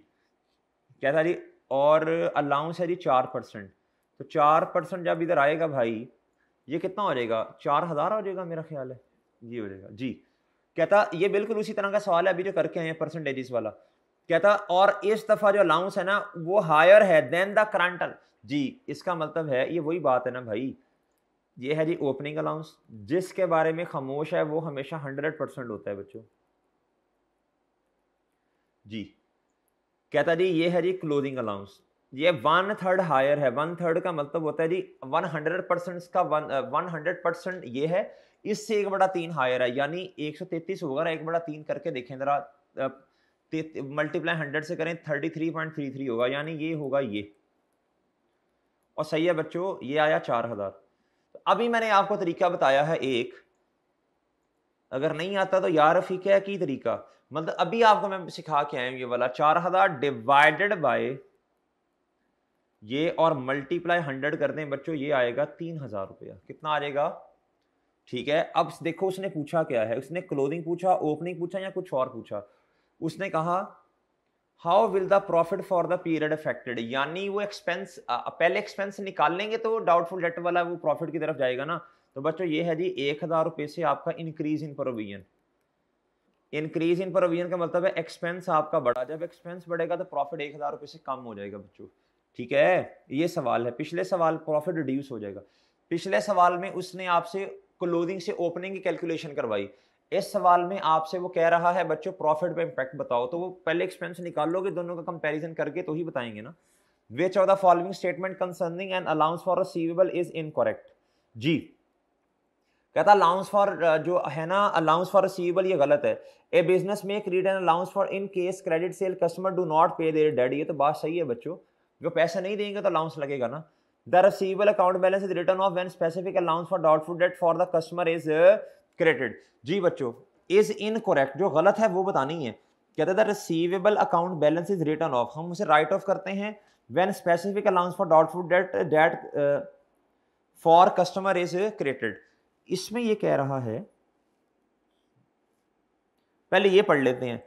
कहता जी और अलाउंस है जी 4%। तो 4% जब इधर आएगा भाई, ये कितना हो जाएगा, 4000 हो जाएगा मेरा ख्याल है, ये हो जाएगा जी। कहता ये बिल्कुल उसी तरह का सवाल है अभी जो करके आए हैं परसेंटेजेस वाला। कहता और इस दफा जो अलाउंस है ना वो हायर है देन द करंट जी। इसका मतलब है ये वही बात है ना भाई, ये है जी ओपनिंग अलाउंस, जिसके बारे में खामोश है वो हमेशा 100% होता है बच्चों जी। कहता जी ये है जी क्लोजिंग अलाउंस, ये 1/3 हायर है। 1/3 का मतलब होता है जी 100% का 100% ये है, इससे 1/3 हायर है, यानी 133 होगा ना, 1/3 करके देखें जरा, मल्टीप्लाई 100 से करें 33.33 होगा, यानी ये होगा ये। और सही है बच्चों, ये आया 4000। तो अभी मैंने आपको तरीका बताया है एक, अगर नहीं आता तो यार रफीक है की तरीका, मतलब अभी आपको मैं सिखा के आया हूं ये वाला 4000 डिवाइडेड बाय ये और मल्टीप्लाई 100 कर दें बच्चों, ये आएगा 3000 रुपया। कितना आ जाएगा, ठीक है। अब देखो उसने पूछा क्या है, उसने क्लोजिंग पूछा, ओपनिंग पूछा, या कुछ और पूछा। उसने कहा how will the profit for the period affected, यानी वो एक्सपेंस पहले एक्सपेंस निकाल लेंगे तो डाउटफुल डेट वाला वो प्रॉफिट की तरफ जाएगा ना। तो बच्चों ये है जी 1000 रुपए से आपका increase in provision. Increase in provision का मतलब है एक्सपेंस आपका बढ़ा, जब एक्सपेंस बढ़ेगा तो प्रॉफिट 1000 रुपए से कम हो जाएगा बच्चों, ठीक है। ये सवाल है, पिछले सवाल प्रॉफिट रिड्यूस हो जाएगा। पिछले सवाल में उसने आपसे क्लोजिंग से ओपनिंग की कैलकुलेशन करवाई, इस सवाल में आपसे वो कह रहा है बच्चों प्रॉफिट पे इंपैक्ट बताओ, तो वो पहले एक्सपेंस निकाल लोगे, दोनों का कंपैरिजन करके तो ही बताएंगे ना। Which of the following statement concerning an allowance for receivable is incorrect जी। कहता अलाउंस फॉर जो है ना, अलाउंस फॉर रिसीवेबल ये गलत है। ए बिजनेस में create an allowance for in case credit sale customer do not पे देयर डेट, ये तो बात सही है बच्चों, जो पैसे नहीं देंगे तो अलाउंस लगेगा ना। The receivable account balance is written off when specific allowance for doubtful debt for the customer is credited जी। बच्चों इज इनकरेक्ट, जो गलत है वो बतानी है। कहता है the receivable account balance is written of, हम उसे राइट ऑफ करते हैं when specific allowance for doubtful debt for customer is credited. इसमें ये कह रहा है, पहले ये पढ़ लेते हैं,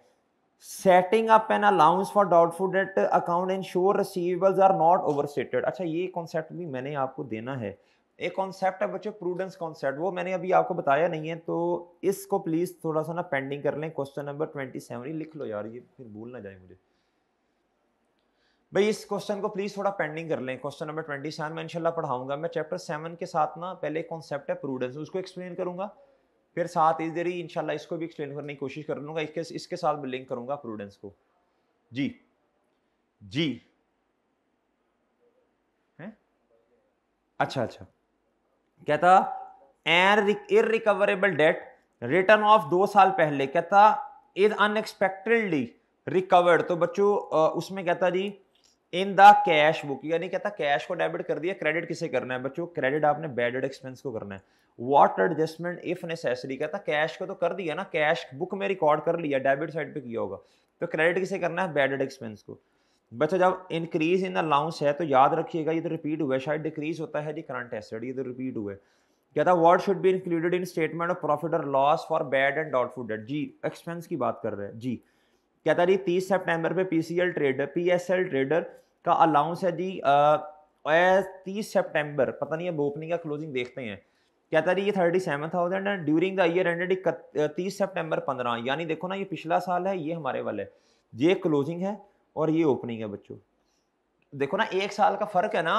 setting up an allowance for doubtful debt account ensure receivables are not overstated. अच्छा ये कॉन्सेप्ट भी मैंने आपको देना है, एक कॉन्सेप्ट है बच्चों प्रूडेंस कॉन्सेप्ट, वो मैंने अभी आपको बताया नहीं है, तो इसको प्लीज थोड़ा सा ना पेंडिंग कर लें। क्वेश्चन नंबर 27 लिख लो यार, ये फिर भूल ना जाए मुझे। भाई इस क्वेश्चन को प्लीज थोड़ा पेंडिंग कर लें, क्वेश्चन नंबर 27 में इंशाल्लाह पढ़ाऊंगा मैं। चैप्टर 7 के साथ ना पहले कॉन्सेप्ट है प्रूडेंस, उसको एक्सप्लेन करूंगा, फिर साथ इधर ही इंशाल्लाह इसको भी एक्सप्लेन करने की कोशिश कर लूंगा, इसके साथ भी लिंक करूंगा प्रूडेंस को। जी जी है, अच्छा अच्छा। कहता an irrecoverable debt written off 2 साल पहले, कहता इज अनएक्सपेक्टेडली रिकवर्ड। तो बच्चों उसमें कहता जी इन द कैश बुक, यानी कहता कैश को डेबिट कर दिया, क्रेडिट किसे करना है बच्चों, क्रेडिट आपने बैड एक्सपेंस को करना है। व्हाट एडजस्टमेंट इफ नेसेसरी, कहता कैश को तो कर दिया ना, कैश बुक में रिकॉर्ड कर लिया, डेबिट साइड पे किया होगा, तो क्रेडिट किसे करना है, बैड एक्सपेंस को। बच्चों जब इंक्रीज इन अलाउंस है तो याद रखिएगा ये तो रिपीट हुआ है, शायद डिक्रीज होता है जी करंट एसेट, ये तो रिपीट हुआ है। कहता what should be included in statement of profit और loss for bad and doubtful debt, जी एक्सपेंस की बात कर रहे हैं जी। कहता जी 30 सितंबर पे पीएसएल ट्रेडर का अलाउंस है जी 30 सितंबर, पता नहीं अब ओपनिंग या क्लोजिंग देखते हैं। कहता जी ये 37,000 है, ड्यूरिंग द ईयर एंडेड 30 सितंबर 15, यानी देखो ना ये पिछला साल है, ये हमारे वाले, ये क्लोजिंग है और ये ओपनिंग है बच्चों। देखो ना एक साल का फर्क है ना,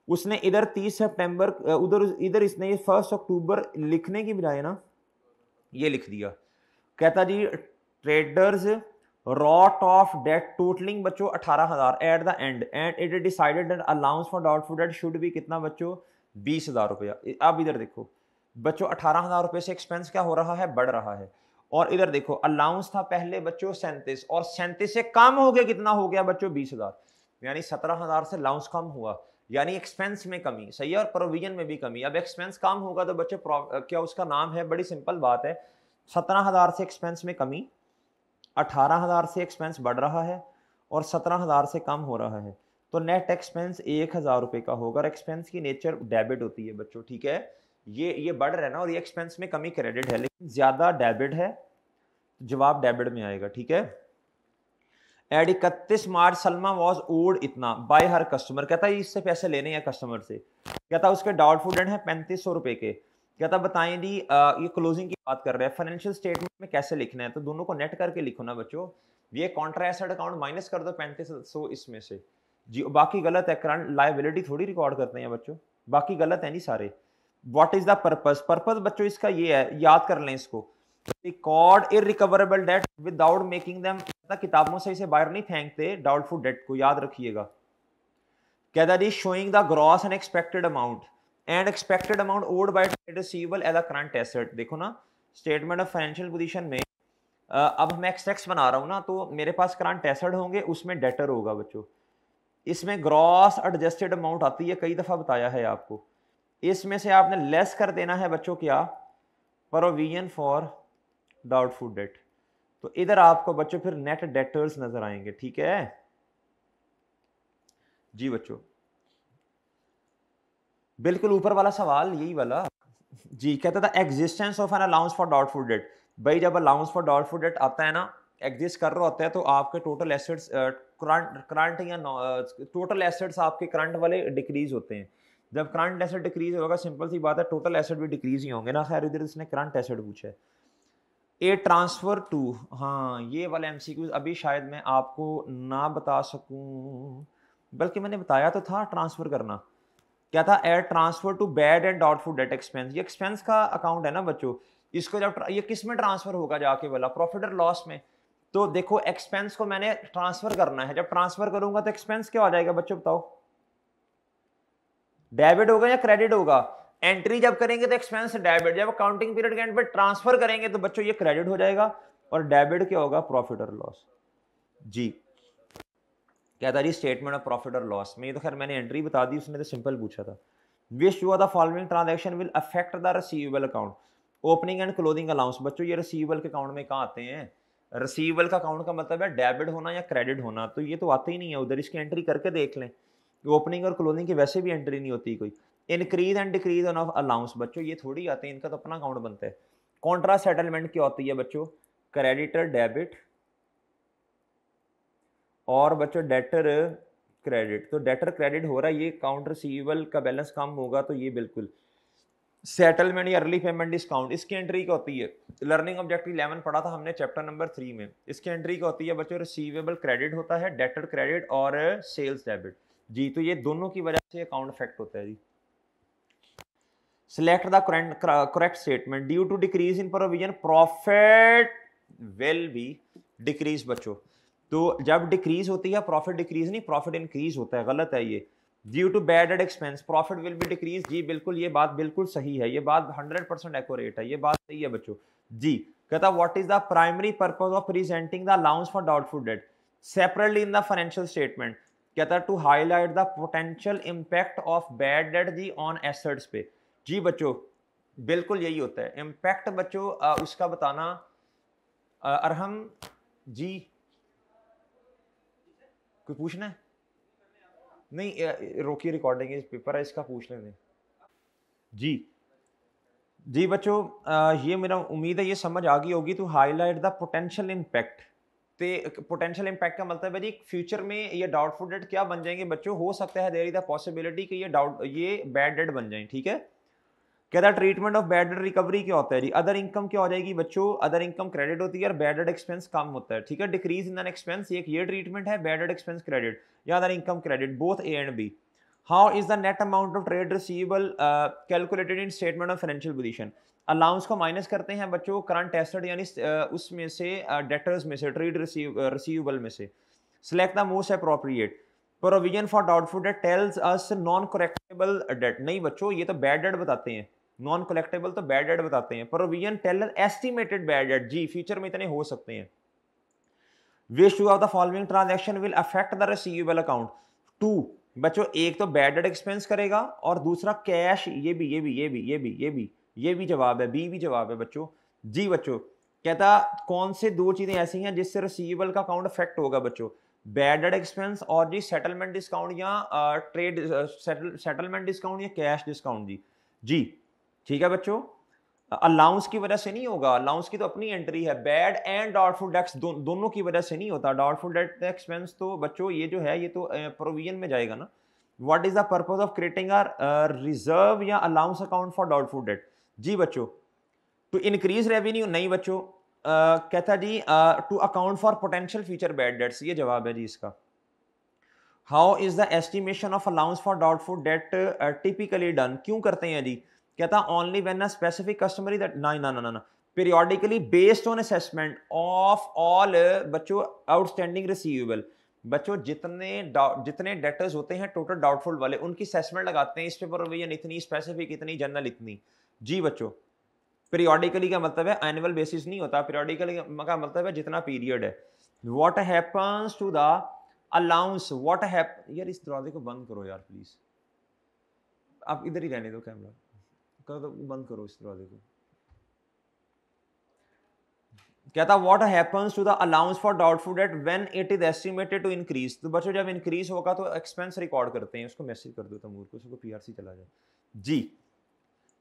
उसने इधर 30 सितंबर उधर इधर इसने ये 1 अक्टूबर लिखने की बजाय ना ये लिख दिया। कहता जी traders wrote off debt totalling बच्चों 18,000 at the end and it decided that allowance for doubtful debt should भी कितना बच्चों 20,000 रुपया। अब इधर देखो बच्चों 18,000 रुपये से एक्सपेंस क्या हो रहा है, बढ़ रहा है। और इधर देखो अलाउंस था पहले बच्चों 37 और 37 से कम हो गया, कितना हो गया बच्चों 20,000, यानी 17,000 से अलाउंस कम हुआ, यानी एक्सपेंस में कमी, सही है, और प्रोविजन में भी कमी। अब एक्सपेंस कम होगा तो बच्चों क्या उसका नाम है, बड़ी सिंपल बात है, 17,000 से एक्सपेंस में कमी, 18,000 से एक्सपेंस बढ़ रहा है और 17,000 से कम हो रहा है, तो नेट एक्सपेंस 1,000 रुपए का होगा। और एक्सपेंस की नेचर डेबिट होती है बच्चों, ठीक है, ये बढ़ रहा है ना, और ये एक्सपेंस में कमी क्रेडिट है, लेकिन ज्यादा डेबिट है, जवाब डेबिट में आएगा, ठीक है। At 31 March Salma was owed इतना बाय हर कस्टमर, कहता है इससे पैसे लेने हैं कस्टमर से, कहता उसके डाउटफुल डेट है 3500 रुपए के। कहता बताएं जी ये क्लोजिंग की बात कर रहे हैं, फाइनेंशियल स्टेटमेंट में कैसे लिखना है, तो दोनों को नेट करके लिखो ना बच्चों, ये कॉन्ट्रा एसेट अकाउंट माइनस कर दो 3500 इसमें से जी, बाकी गलत है, करंट लायबिलिटी थोड़ी रिकॉर्ड करते हैं बच्चों, बाकी गलत है नहीं सारे। What is the purpose, purpose बच्चों इसका ये है, याद कर लें इसको, record irrecoverable debt without making them, किताबों से इसे बाहर नहीं फेंकते डाउटफुल डेट को, याद रखिएगा। कहता जी showing the gross and expected amount and expected amount owed by trade receivable as a current asset. देखो ना स्टेटमेंट ऑफ फाइनेंशियल पोजीशन में अब मैं एक्सट्रैक्ट्स बना रहा हूं ना, तो मेरे पास करंट एसेट होंगे, उसमें डेटर होगा बच्चों, इसमें ग्रॉस एडजस्टेड अमाउंट आती है, कई दफा बताया है आपको, इसमें से आपने लेस कर देना है बच्चों क्या, प्रोविजन फॉर डाउटफुल डेट, तो इधर आपको बच्चों फिर नेट डेटर्स नजर आएंगे, ठीक है जी बच्चों, बिल्कुल ऊपर वाला सवाल यही वाला जी। कहता था existence of an allowance for doubtful debt, भाई जब अलाउंस फॉर डाउटफुल डेट आता है ना, एग्जिस्ट कर रहा होता है, तो आपके टोटल एसेट्स करंट या टोटल एसेट्स आपके करंट वाले डिक्रीज होते हैं। जब करंट एसेट डिक्रीज होगा, सिंपल सी बात है, टोटल एसेट भी डिक्रीज ही होंगे ना। खैर इधर इसने करंट एसेट पूछा है। ए ट्रांसफर टू, हाँ ये वाला एमसीक्यू अभी शायद मैं आपको ना बता सकूं, बल्कि मैंने बताया तो था ट्रांसफर करना। क्या था, add transfer to bad and doubtful debt expense, ये एक्सपेंस का अकाउंट है ना बच्चों, इसको जब ये किस में ट्रांसफर होगा जाके वाला, प्रॉफिट और लॉस में। तो देखो एक्सपेंस को मैंने ट्रांसफर करना है, जब ट्रांसफर करूंगा तो एक्सपेंस क्या हो जाएगा बच्चों बताओ, डेबिट होगा या क्रेडिट होगा, एंट्री जब करेंगे तो एक्सपेंस डेबिट, जब अकाउंटिंग पीरियड के एंड पे ट्रांसफर करेंगे तो बच्चों ये क्रेडिट हो जाएगा, और डेबिट क्या होगा, प्रॉफिट और लॉस जी। क्या था जी स्टेटमेंट ऑफ प्रॉफिट और लॉस में, ये तो खैर मैंने एंट्री बता दी, उसने तो सिंपल पूछा था। Which two the following transaction will affect the receivable account, opening and closing allowance, बच्चों ये रिसीवेबल के अकाउंट में कहाँ आते हैं, रिसीवेबल का अकाउंट का मतलब है डेबिट होना या क्रेडिट होना, तो ये तो आते ही नहीं है उधर, इसकी एंट्री करके देख लें, ओपनिंग और क्लोजिंग की वैसे भी एंट्री नहीं होती कोई। Increase and decrease on allowance, बच्चों ये थोड़ी आते हैं, इनका तो अपना अकाउंट बनता है। कॉन्ट्रा सेटलमेंट क्या होती है बच्चों, क्रेडिटर डेबिट और बच्चों डेटर क्रेडिट, तो डेटर क्रेडिट हो रहा है, ये अकाउंट रिसीवेबल का बैलेंस कम होगा, तो ये बिल्कुल सेटलमेंट या अर्ली पेमेंट डिस्काउंट, इसकी एंट्री क्या होती है? लर्निंग ऑब्जेक्टिव 11 पढ़ा था हमने चैप्टर नंबर 3 में। इसकी एंट्री क्या होती है बच्चों? रिसीवेबल क्रेडिट होता है, डेटर क्रेडिट और सेल्स डेबिट जी। तो ये दोनों की वजह से अकाउंट इफेक्ट होता है जी। Select the correct statement, due to decrease in provision profit will be decrease बच्चों। तो जब डिक्रीज होती है प्रॉफिट डिक्रीज नहीं, प्रॉफिट इंक्रीज होता है, गलत है ये। Due to bad debt expense profit will be decrease, जी बिल्कुल, ये बात बिल्कुल सही है, ये बात 100% एक्यूरेट है, ये बात सही है बच्चों जी। कहता what is the primary purpose of presenting the allowance for doubtful debt separately in the financial statement? कहता to highlight the potential impact of bad debt जी ऑन एसेट्स पे। जी बच्चों बिल्कुल यही होता है इम्पैक्ट बच्चों, उसका बताना। अरहम जी कोई पूछना है? नहीं रोकिए, रिकॉर्डिंग इस पेपर है, इसका पूछ लें जी। जी बच्चों ये मेरा उम्मीद है ये समझ आ गई होगी। To highlight the potential impact, the potential impact का मतलब है जी फ्यूचर में ये डाउटफुल डेट क्या बन जाएंगे बच्चों? हो सकता है देयर इज द पॉसिबिलिटी कि ये बैड डेट बन जाए, ठीक है। कहता treatment of bad date recovery क्या होता है जी? अदर इनकम क्या हो जाएगी बच्चों? अदर इनकम क्रेडिट होती है और बैड डेट एक्सपेंस कम होता है, ठीक है। डिक्रीज इन एन एक्सपेंस, एक ये ट्रीटमेंट है, बैड डेट एक्सपेंस क्रेडिट या other income credit, both A and B. How is the net amount of trade receivable calculated in statement of financial position? Allowance को माइनस करते हैं बच्चों करंट एसेट यानी उसमें से डेटर्स में से, ट्रेड रिसीवेबल में से। Select the most appropriate provision for doubtful debt tells us non correctable debt, नहीं बच्चों ये तो बैड डेट बताते हैं, नॉन कलेक्टेबल तो बैड डेट बताते हैं। Provision tell estimated bad debt, जी फ्यूचर में इतने हो सकते हैं। Which two of the following transaction will affect the receivable account? Two बच्चों, एक तो बैड डेट एक्सपेंस करेगा और दूसरा कैश, ये भी जवाब है, बी भी जवाब है बच्चों जी। बच्चों कहता कौन से दो चीजें ऐसी हैं जिससे रिसीवेबल का अकाउंट अफेक्ट होगा बच्चों? बैड डेट एक्सपेंस और जी सेटलमेंट डिस्काउंट या ट्रेड सेटलमेंट डिस्काउंट या कैश डिस्काउंट जी। ठीक है बच्चों, अलाउंस की वजह से नहीं होगा, अलाउंस की तो अपनी एंट्री है, बैड एंड डाउटफुल डेट्स दोनों की वजह से नहीं होता। डाउटफुल डेट एक्सपेंस तो बच्चों ये जो है ये तो प्रोविजन में जाएगा ना। What is the purpose of creating a reserve या allowance account for doubtful debt? जी बच्चों टू इंक्रीज रेवेन्यू, नहीं बच्चों कहता जी to account for potential future bad debts, ये जवाब है जी इसका। How is the estimation of allowance for doubtful debt typically done, क्यों करते हैं जी? कहता only when a specific customer is ना periodically based on assessment of all बच्चों आउटस्टैंडिंग रिसीवेबल। बच्चों जितने डेटर्स होते हैं टोटल डाउटफुल वाले, उनकी असेसमेंट लगाते हैं, इस पे प्रोविजन इतनी, स्पेसिफिक इतनी, जनरल इतनी जी। बच्चों पीरियोडिकली का मतलब है एनुअल बेसिस नहीं होता, पीरियोडिकली का मतलब है जितना पीरियड है। What happens to the allowance, what hap, यार इस दरवाजे को बंद करो यार प्लीज, आप इधर ही रहने दो कैमरा, कर दो बंद करो इस दरवाजे को। कहता what happens to the allowance for doubtful debt when it is estimated to increase? तो बच्चों जब इंक्रीज होगा तो एक्सपेंस रिकॉर्ड करते हैं, उसको मैसेज कर दो तमूर को, उसको पीआरसी चला जाए जी।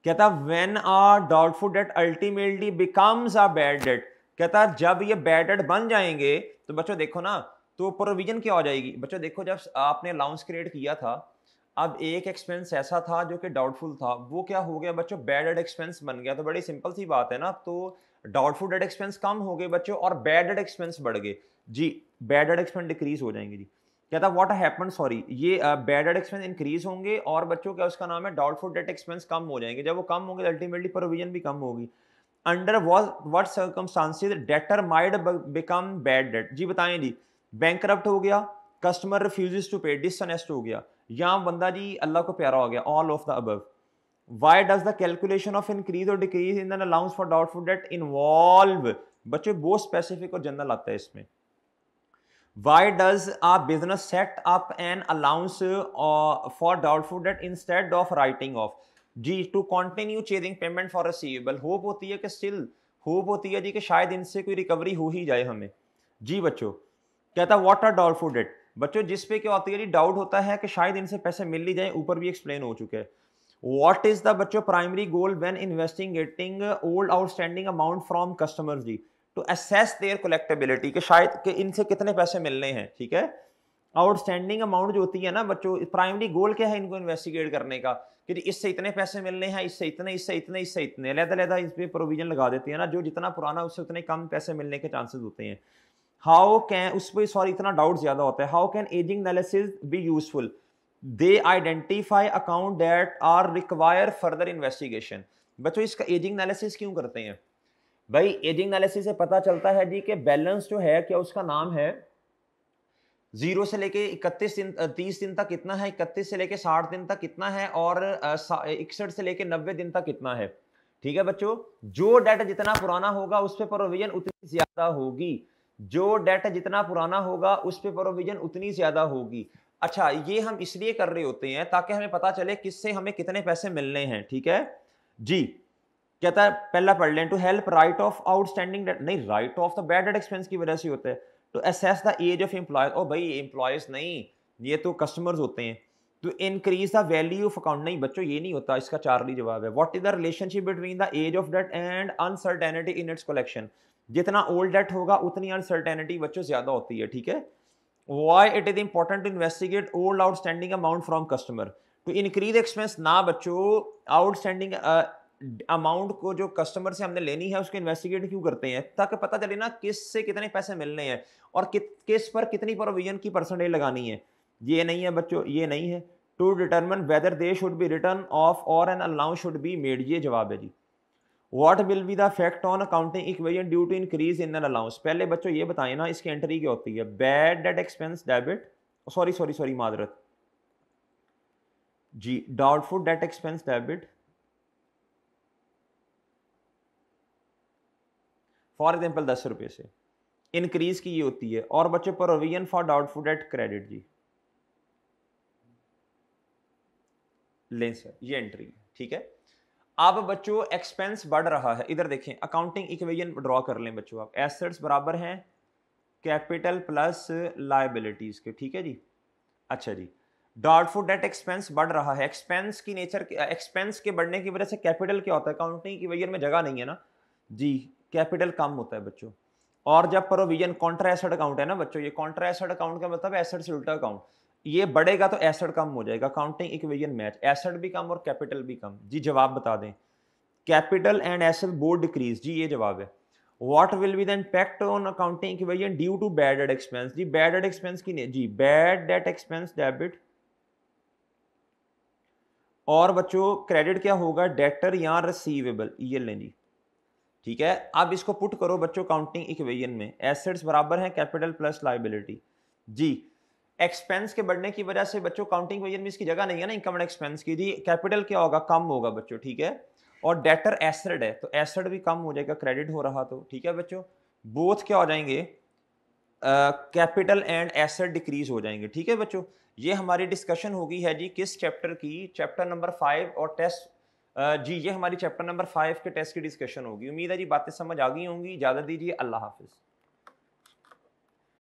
कहता when a doubtful debt ultimately becomes a bad debt, कहता जब ये बैड डेट बन जाएंगे तो बच्चों देखो ना, तो प्रोविजन क्या हो जाएगी बच्चों? देखो जब आपने अलाउंस क्रिएट किया था, अब एक एक्सपेंस ऐसा था जो कि डाउटफुल था, वो क्या हो गया बच्चों? बैड डेट एक्सपेंस बन गया। तो बड़ी सिंपल सी बात है ना, तो डाउटफुल डेट एक्सपेंस कम हो गए बच्चों और बैड डेट एक्सपेंस बढ़ गए जी, बैड डेट एक्सपेंस डिक्रीज हो जाएंगे जी। कहता व्हाट हैपेंड, सॉरी ये बैड डेट एक्सपेंस इंक्रीज होंगे और बच्चों क्या उसका नाम है डाउटफुल डेट एक्सपेंस कम हो जाएंगे। जब वो कम होंगे अल्टीमेटली प्रोविजन भी कम होगी। Under what circumstances debtor might become bad debt, जी बताएं जी। बैंकरप्ट हो गया, customer refuses to pay, dishonest हो गया, या बंदा जी अल्लाह को प्यारा हो गया, all of the above. Why does the calculation of increase or decrease in an allowance for doubtful debt involve, बच्चों बहुत स्पेसिफिक और जनरल आता है इसमें। Why does a business set up an allowance for doubtful debt instead of writing off? जी to continue chasing payment for receivable, hope होती है कि स्टिल होप होती है जी कि शायद इनसे कोई रिकवरी हो ही जाए हमें जी। बच्चों कहता व्हाट आर डाउटफुल डेट, बच्चों जिसपे क्या होती है जी डाउट होता है कि शायद इनसे पैसे मिल ही जाए, ऊपर भी एक्सप्लेन हो चुके हैं। What is the बच्चों primary goal when investigating old outstanding amount from customers जी? To assess their collectability, कि शायद कि इनसे कितने पैसे मिलने हैं, ठीक है। आउटस्टैंडिंग अमाउंट जो होती है ना बच्चों, प्राइमरी गोल क्या है इनको इन्वेस्टिगेट करने का कि इससे इतने पैसे मिलने हैं, इससे इतने, इससे इतने, इससे इतने, अलग-अलग इस पे प्रोविजन लगा देती है ना, जो जितना पुराना उससे उतने कम पैसे मिलने के चांसेस होते हैं। हाउ कैन, उस पर सॉरी इतना डाउट ज्यादा होता है, how can ageing analysis be useful, they identify account that are require further investigation. बच्चों इसका एजिंग एनालिसिस क्यों करते हैं भाई? एजिंग एनालिसिस से पता चलता है जी कि बैलेंस जो है, क्या उसका नाम है, 0 से लेके 31 दिन 30 दिन तक कितना है, 31 से लेके 60 दिन तक कितना है, और 61 से लेके 90 दिन तक कितना है। ठीक है बच्चों, जो डेट जितना पुराना होगा उस पे प्रोविजन उतनी ज्यादा होगी, जो डेट जितना पुराना होगा उस पे प्रोविजन उतनी ज्यादा होगी। अच्छा, ये हम इसलिए कर रहे होते हैं ताकि हमें पता चले किससे हमें कितने पैसे मिलने हैं। ठीक है जी, कहता है पहला पढ़ लें, to help write off outstanding debt, नहीं, राइट ऑफ तो बैड डेट एक्सपेंस की वजह से होता है। To assess the age of employees, ओ भाई एम्प्लॉयज नहीं, ये तो कस्टमर्स होते हैं। To increase the value of account, नहीं बच्चों ये नहीं होता, इसका चार्ली जवाब है। What is the relationship between the age of debt and uncertainty in its collection, जितना ओल्ड डेट होगा उतनी अनसर्टेनिटी बच्चों ज्यादा होती है। ठीक है, why it is important to investigate old outstanding amount from customer, to increase expense, ना बच्चों आउटस्टैंडिंग अमाउंट को जो कस्टमर से हमने लेनी है उसको इन्वेस्टिगेट क्यों करते हैं, ताकि पता चले ना किस से कितने पैसे मिलने हैं और किस पर कितनी प्रोविजन की परसेंटेज लगानी है। ये नहीं है बच्चों, ये नहीं है। To determine whether they should be return off और an allowance should be made, ये जवाब है जी। What will be the effect on accounting equation due to increase in an allowance, पहले बच्चों ये बताएं ना इसकी एंट्री क्या होती है। Bad debt expense debit, sorry sorry sorry मादरत जी, doubtful debt expense debit, for example 10 रुपए से इंक्रीज की ये होती है। और बच्चों provision for doubtful debt credit जी, लें सर, ये एंट्री। ठीक है, अब बच्चों एक्सपेंस बढ़ रहा है, इधर देखें अकाउंटिंग इक्वेशन ड्रॉ कर लें बच्चों आप। एसेट्स बराबर हैं कैपिटल प्लस लायबिलिटीज के। ठीक है जी, अच्छा जी, डाउटफुल डेट एक्सपेंस बढ़ रहा है, एक्सपेंस की नेचर, एक्सपेंस के बढ़ने की वजह से कैपिटल क्या होता है, अकाउंटिंग इक्वेशन में जगह नहीं है ना जी, कैपिटल कम होता है बच्चों। और जब प्रोविजन कॉन्ट्रा एसेट अकाउंट है ना बच्चों, ये कॉन्ट्रा एसेट अकाउंट का मतलब एसेट से उल्टा अकाउंट, ये बढ़ेगा तो एसेट कम हो जाएगा, अकाउंटिंग इक्वेशन मैच, एसेट भी कम और कैपिटल भी कम जी। जवाब बता दें, capital and asset both decrease जी, ये जवाब है। What will be the impact on accounting equation due to bad debt expense जी, बैड डेट एक्सपेंस की नहीं जी, बैड डेट एक्सपेंस डेबिट, और बच्चों क्रेडिट क्या होगा, डेटर या रिसीवेबल, ये लें जी। ठीक है, अब इसको पुट करो बच्चों काउंटिंग इक्वेशन में, एसेट्स बराबर है कैपिटल प्लस लायबिलिटी जी। एक्सपेंस के बढ़ने की वजह से बच्चों काउंटिंग इक्वेशन में इसकी जगह नहीं है ना इनकम एंड एक्सपेंस की जी, कैपिटल क्या होगा, कम होगा बच्चों। ठीक है, और डेटर एसेट है तो एसेट भी कम हो जाएगा, क्रेडिट हो रहा तो। ठीक है बच्चों, बोथ क्या हो जाएंगे, कैपिटल एंड एसेट डिक्रीज हो जाएंगे। ठीक है बच्चों, ये हमारी डिस्कशन होगी है जी किस चैप्टर की, चैप्टर नंबर 5 और टेस्ट जी, ये हमारी चैप्टर नंबर 5 के टेस्ट की डिस्कशन होगी। उम्मीद है जी बातें समझ आ गई होंगी। इजाजत दीजिए, अल्लाह हाफिज।